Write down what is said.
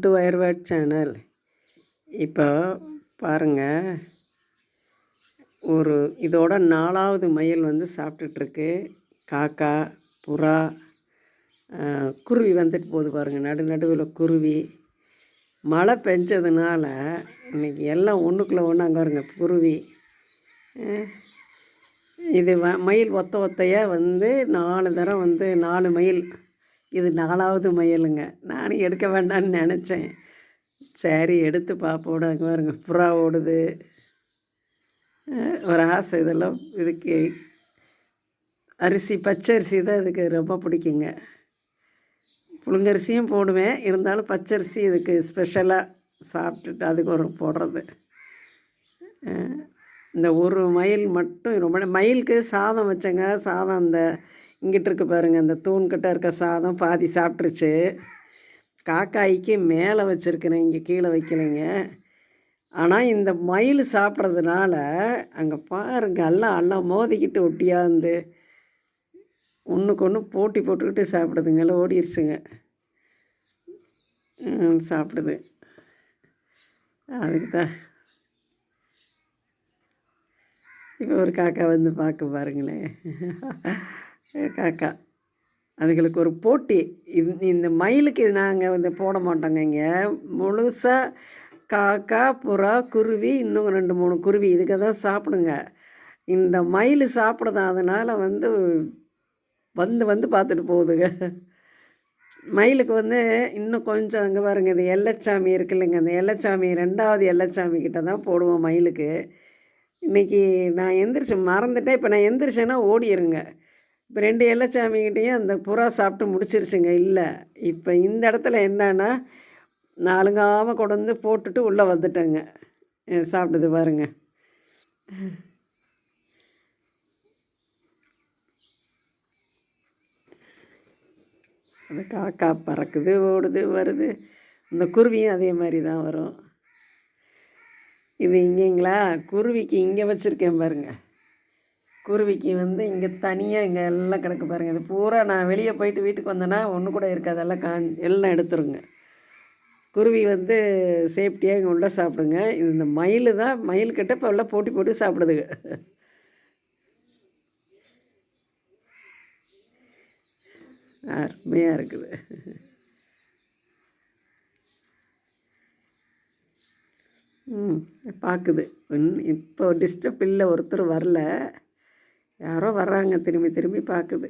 To வயர்வேர்ட் channel. இப்போ பாருங்கள், இதோட 4வது மயில் வந்து சாப்பிட்டுட்ருக்கு. காக்கா, புறா, குருவி வந்துட்டு போகுது பாருங்கள், நடுவில் குருவி. மழை பெஞ்சதுனால இன்றைக்கி எல்லாம் ஒன்றுக்குள்ளே ஒன்று. அங்கே பாருங்க குருவி. இது மயில் ஒத்தையாக வந்து 4 தரம் வந்து 4 மயில். இது 4வது மயிலுங்க. நானும் எடுக்க வேண்டான்னு நினச்சேன். சரி எடுத்து பார்ப்போட. அங்கே பாருங்க புறா ஓடுது. ஒரு ஆசை. இதெல்லாம் இதுக்கு அரிசி, பச்சரிசி தான் இதுக்கு ரொம்ப பிடிக்குங்க. புழுங்கரிசியும் போடுவேன், இருந்தாலும் பச்சரிசி இதுக்கு ஸ்பெஷலாக சாப்பிட்டுட்டு அதுக்கு ஒரு போடுறது. இந்த ஒரு மயில் மட்டும் ரொம்ப. மயிலுக்கு சாதம் வச்சேங்க. சாதம் அந்த இங்கிட்டு இருக்கு பாருங்கள், அந்த தூண்கிட்ட இருக்க சாதம் பாதி சாப்பிட்ருச்சு. காக்காய்க்கு மேலே வச்சுருக்கிறேன், இங்கே கீழே வைக்கலைங்க. ஆனால் இந்த மயில் சாப்பிட்றதுனால அங்கே பாருங்க எல்லாம் மோதிக்கிட்டு ஒட்டியாந்து ஒன்றுக்கு ஒன்று போட்டி போட்டுக்கிட்டு சாப்பிடுதுங்க. ஓடிடுச்சுங்க, சாப்பிடுது. அதுக்கு தான் இப்போ ஒரு காக்கா வந்து பார்க்க பாருங்களேன். காக்கா அதுகளுக்கு ஒரு போட்டி. இந்த மயிலுக்கு நாங்கள் வந்து போட மாட்டோங்க. இங்கே முழுசாக காக்கா, புறா, குருவி, இன்னும் 2-3 குருவி இதுக்கு தான் சாப்பிடுங்க. இந்த மயில் சாப்பிடுது, அதனால் வந்து வந்து பார்த்துட்டு போகுதுங்க. மயிலுக்கு வந்து இன்னும் கொஞ்சம் அங்கே பாருங்க, இது எல்லச்சாமி இருக்கு இல்லைங்க, அந்த எல்லச்சாமி 2வது எல்லச்சாமி கிட்ட தான் போடுவோம் மயிலுக்கு. இன்றைக்கி நான் எந்திரிச்சு மறந்துட்டேன். இப்போ நான் எந்திரிச்சேன்னா ஓடிடுங்க. இப்போ 2 எல்லச்சாமிக்கிட்டேயும் அந்த புறா சாப்பிட்டு முடிச்சிருச்சுங்க. இல்லை, இப்போ இந்த இடத்துல என்னன்னா நாலுங்காமல் கொண்டு வந்து போட்டுட்டு உள்ளே வந்துட்டேங்க. சாப்பிடுது பாருங்க. அந்த காக்கா பறக்குது, ஓடுது, வருது. இந்த குருவியும் அதே மாதிரி தான் வரும். இது இங்கேங்களா, குருவிக்கு இங்கே வச்சுருக்கேன் பாருங்கள். குருவிக்கு வந்து இங்கே தனியாக இங்கே எல்லாம் கிடக்கு பாருங்கள். இது பூரா நான் வெளியே போயிட்டு வீட்டுக்கு வந்தேன்னா ஒன்று கூட இருக்காது, எல்லாம் எல்லாம் எடுத்துருங்க. குருவி வந்து சேஃப்டியாக இங்கே உள்ள சாப்பிடுங்க. இது இந்த மயில் தான், மயில்கிட்ட இப்போ எல்லாம் போட்டி போட்டு சாப்பிடுதுங்க. அருமையாக இருக்குது. பார்க்குது. இப்போ டிஸ்டர்ப் இல்லை, ஒருத்தர் வரல, யாரோ வர்றாங்க, திரும்பி திரும்பி பார்க்குது.